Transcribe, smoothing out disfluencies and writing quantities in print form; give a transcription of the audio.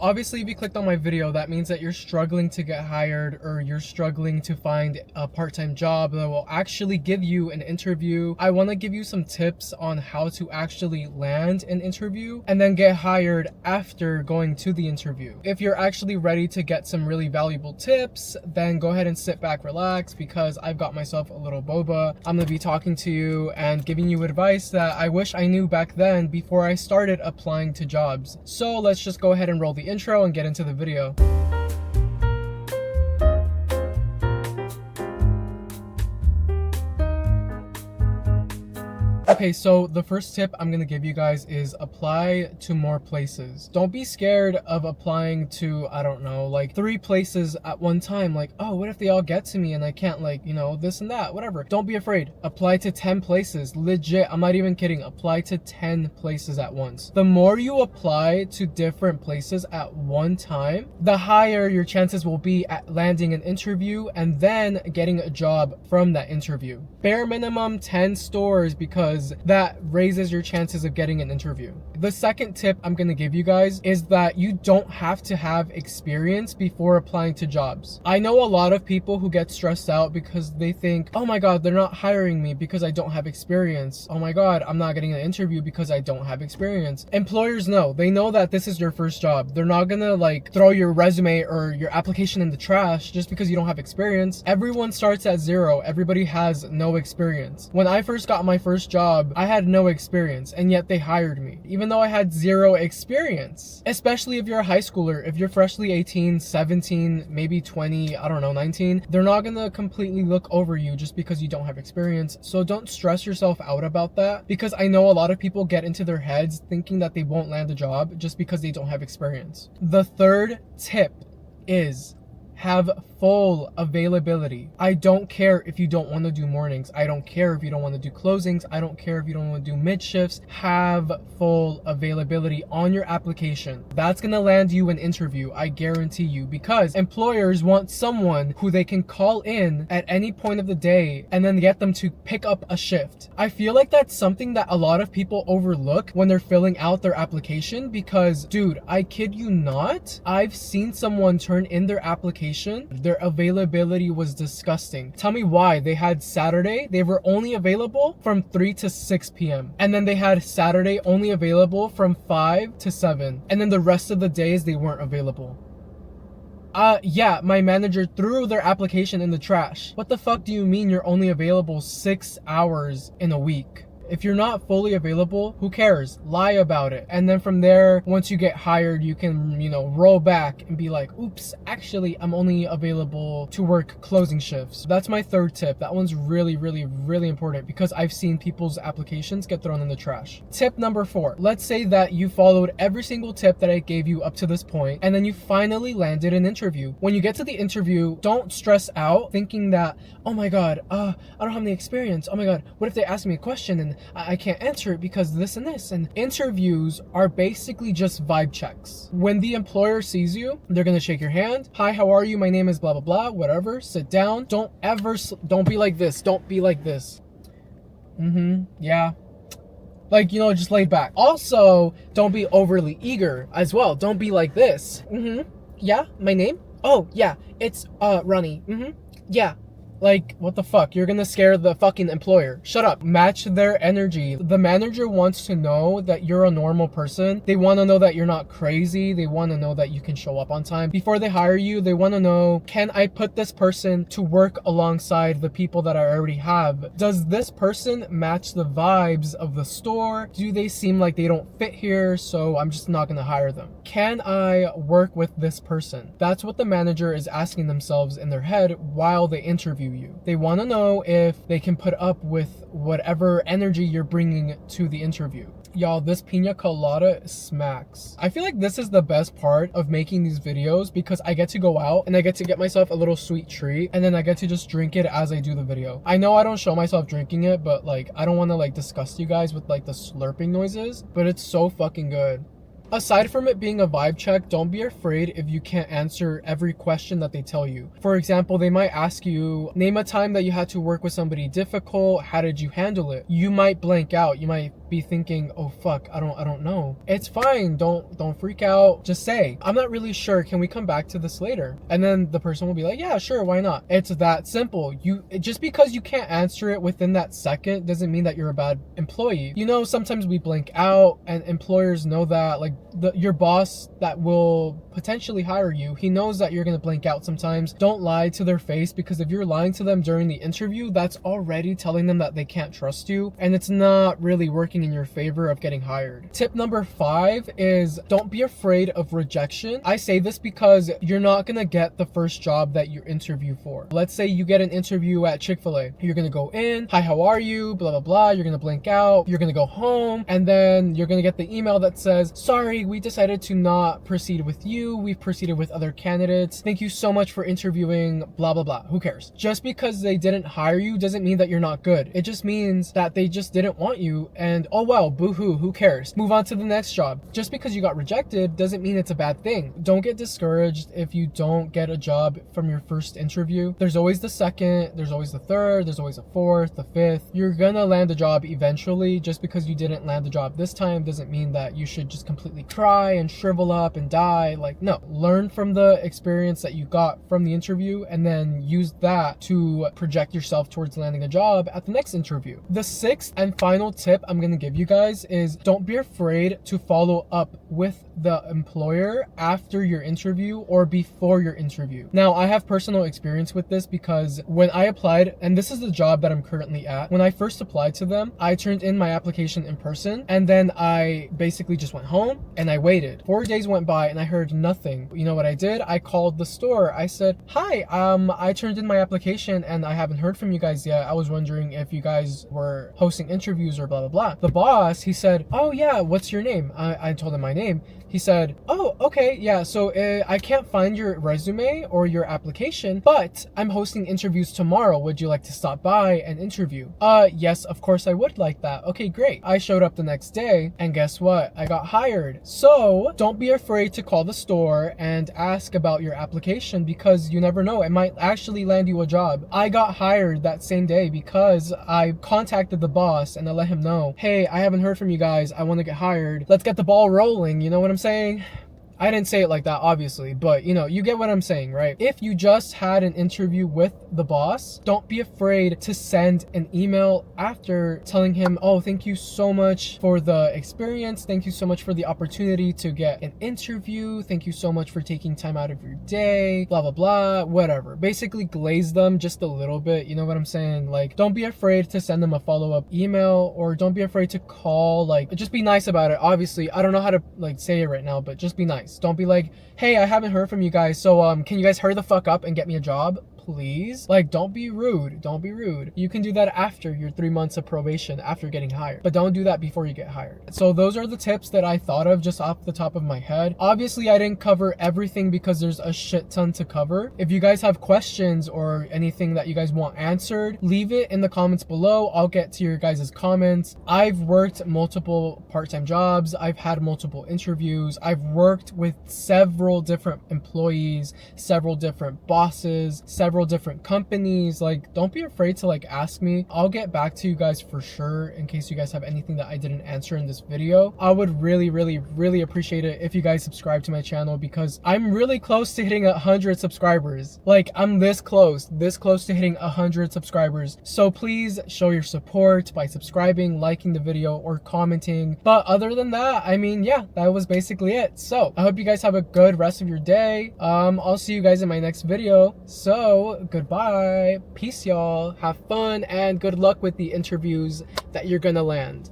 Obviously, if you clicked on my video, that means that you're struggling to get hired or you're struggling to find a part-time job that will actually give you an interview. I want to give you some tips on how to actually land an interview and then get hired after going to the interview. If you're actually ready to get some really valuable tips, then go ahead and sit back, relax, because I've got myself a little boba. I'm going to be talking to you and giving you advice that I wish I knew back then before I started applying to jobs. So let's just go ahead and roll the intro and get into the video. Okay, so the first tip I'm gonna give you guys is apply to more places. Don't be scared of applying to, I don't know, like 3 places at one time. Like, oh, what if they all get to me and I can't, like, you know, this and that, whatever. Don't be afraid. Apply to 10 places. Legit, I'm not even kidding. Apply to 10 places at once. The more you apply to different places at one time, the higher your chances will be at landing an interview and then getting a job from that interview. Bare minimum 10 stores, because that raises your chances of getting an interview. The second tip I'm going to give you guys is that you don't have to have experience before applying to jobs. I know a lot of people who get stressed out because they think, oh my god, they're not hiring me because I don't have experience. Oh my god, I'm not getting an interview because I don't have experience. Employers know. They know that this is your first job. They're not gonna like throw your resume or your application in the trash just because you don't have experience. Everyone starts at 0. Everybody has no experience. When I first got my first job, I had no experience, and yet they hired me, even though I had 0 experience. Especially if you're a high schooler, if you're freshly 18, 17, maybe 20, I don't know, 19, they're not gonna completely look over you just because you don't have experience. So don't stress yourself out about that, because I know a lot of people get into their heads thinking that they won't land a job just because they don't have experience. The third tip is have full availability. I don't care if you don't want to do mornings. I don't care if you don't want to do closings. I don't care if you don't want to do mid shifts. Have full availability on your application. That's going to land you an interview, I guarantee you, because employers want someone who they can call in at any point of the day and then get them to pick up a shift. I feel like that's something that a lot of people overlook when they're filling out their application, because dude, I kid you not, I've seen someone turn in their application. Their availability was disgusting. Tell me why. They had Saturday, they were only available from 3 to 6 p.m. And then they had Saturday only available from 5 to 7. And then the rest of the days they weren't available. Yeah, my manager threw their application in the trash. What the fuck do you mean you're only available 6 hours in a week? If you're not fully available, who cares? Lie about it. And then from there, once you get hired, you can, you know, roll back and be like, oops, actually, I'm only available to work closing shifts. That's my third tip. That one's really, really, really important because I've seen people's applications get thrown in the trash. Tip number 4. Let's say that you followed every single tip that I gave you up to this point, and then you finally landed an interview. When you get to the interview, don't stress out thinking that, oh my god, I don't have any experience. Oh my god, what if they ask me a question and I can't answer it because this and this? And interviews are basically just vibe checks. When the employer sees you, they're gonna shake your hand. Hi, how are you? My name is blah, blah, blah, whatever. Sit down. Don't be like this. Don't be like this. Yeah. Like, you know, just laid back. Also, don't be overly eager as well. Don't be like this. Yeah, my name? Oh, yeah, it's, Ronnie. Yeah. Like, what the fuck? You're gonna scare the fucking employer. Shut up. Match their energy. The manager wants to know that you're a normal person. They want to know that you're not crazy. They want to know that you can show up on time. Before they hire you, they want to know, can I put this person to work alongside the people that I already have? Does this person match the vibes of the store? Do they seem like they don't fit here, so I'm just not gonna hire them? Can I work with this person? That's what the manager is asking themselves in their head while they interview you. They want to know if they can put up with whatever energy you're bringing to the interview. Y'all, this pina colada smacks. I feel like this is the best part of making these videos because I get to go out and I get to get myself a little sweet treat and then I get to just drink it as I do the video. I know I don't show myself drinking it, but like I don't want to like disgust you guys with like the slurping noises, but it's so fucking good. Aside from it being a vibe check, don't be afraid if you can't answer every question that they tell you. For example, they might ask you, name a time that you had to work with somebody difficult. How did you handle it? You might blank out. You might be thinking, oh fuck, I don't know. It's fine. Don't freak out. Just say, I'm not really sure. Can we come back to this later? And then the person will be like, yeah, sure, why not? It's that simple. Just because you can't answer it within that second doesn't mean that you're a bad employee. You know, sometimes we blink out, and employers know that. Like your boss that will potentially hire you, he knows that you're gonna blink out sometimes. Don't lie to their face, because if you're lying to them during the interview, that's already telling them that they can't trust you, and it's not really working in your favor of getting hired. Tip number 5 is don't be afraid of rejection. I say this because you're not gonna get the first job that you interview for. Let's say you get an interview at Chick-fil-A. You're gonna go in, hi, how are you, blah blah blah. You're gonna blink out, you're gonna go home, and then you're gonna get the email that says, sorry, we decided to not proceed with you. We've proceeded with other candidates. Thank you so much for interviewing, blah blah blah. Who cares? Just because they didn't hire you doesn't mean that you're not good. It just means that they just didn't want you, and oh well, boo-hoo, who cares? Move on to the next job. Just because you got rejected doesn't mean it's a bad thing. Don't get discouraged if you don't get a job from your first interview. There's always the second, there's always the third, there's always a fourth, the fifth. You're gonna land a job eventually. Just because you didn't land the job this time doesn't mean that you should just completely cry and shrivel up and die. Like, no. Learn from the experience that you got from the interview, and then use that to project yourself towards landing a job at the next interview. The 6th and final tip I'm gonna give you guys is don't be afraid to follow up with the employer after your interview or before your interview. Now, I have personal experience with this because when I applied, and this is the job that I'm currently at, when I first applied to them, I turned in my application in person, and then I basically just went home and I waited. 4 days went by and I heard nothing. You know what I did? I called the store. I said, hi, I turned in my application and I haven't heard from you guys yet. I was wondering if you guys were hosting interviews or blah blah blah. The boss, he said, oh yeah, what's your name? I told him my name. He said, oh, okay, yeah, so I can't find your resume or your application, but I'm hosting interviews tomorrow. Would you like to stop by and interview? Yes, of course I would like that. Okay, great. I showed up the next day, and guess what? I got hired. So don't be afraid to call the store and ask about your application, because you never know. It might actually land you a job. I got hired that same day because I contacted the boss and I let him know, hey, I haven't heard from you guys. I want to get hired. Let's get the ball rolling. You know what I'm saying? I didn't say it like that, obviously, but you know, you get what I'm saying, right? If you just had an interview with the boss, don't be afraid to send an email after telling him, oh, thank you so much for the experience. Thank you so much for the opportunity to get an interview. Thank you so much for taking time out of your day, blah, blah, blah, whatever. Basically glaze them just a little bit. You know what I'm saying? Like, don't be afraid to send them a follow-up email, or don't be afraid to call. Like, just be nice about it. Obviously, I don't know how to like say it right now, but just be nice. Don't be like, hey, I haven't heard from you guys, so can you guys hurry the fuck up and get me a job, please? Like, don't be rude. Don't be rude. You can do that after your 3 months of probation, after getting hired, but don't do that before you get hired. So those are the tips that I thought of just off the top of my head. Obviously, I didn't cover everything because there's a shit ton to cover. If you guys have questions or anything that you guys want answered, leave it in the comments below. I'll get to your guys' comments. I've worked multiple part-time jobs. I've had multiple interviews. I've worked with several different employees, several different bosses, several different companies. Like, don't be afraid to like ask me. I'll get back to you guys for sure in case you guys have anything that I didn't answer in this video. I would really appreciate it if you guys subscribe to my channel, because I'm really close to hitting 100 subscribers. Like, I'm this close to hitting 100 subscribers. So please show your support by subscribing, liking the video, or commenting. But other than that, I mean, yeah, that was basically it. So I hope you guys have a good rest of your day. I'll see you guys in my next video. So goodbye, peace y'all, have fun, and good luck with the interviews that you're gonna land.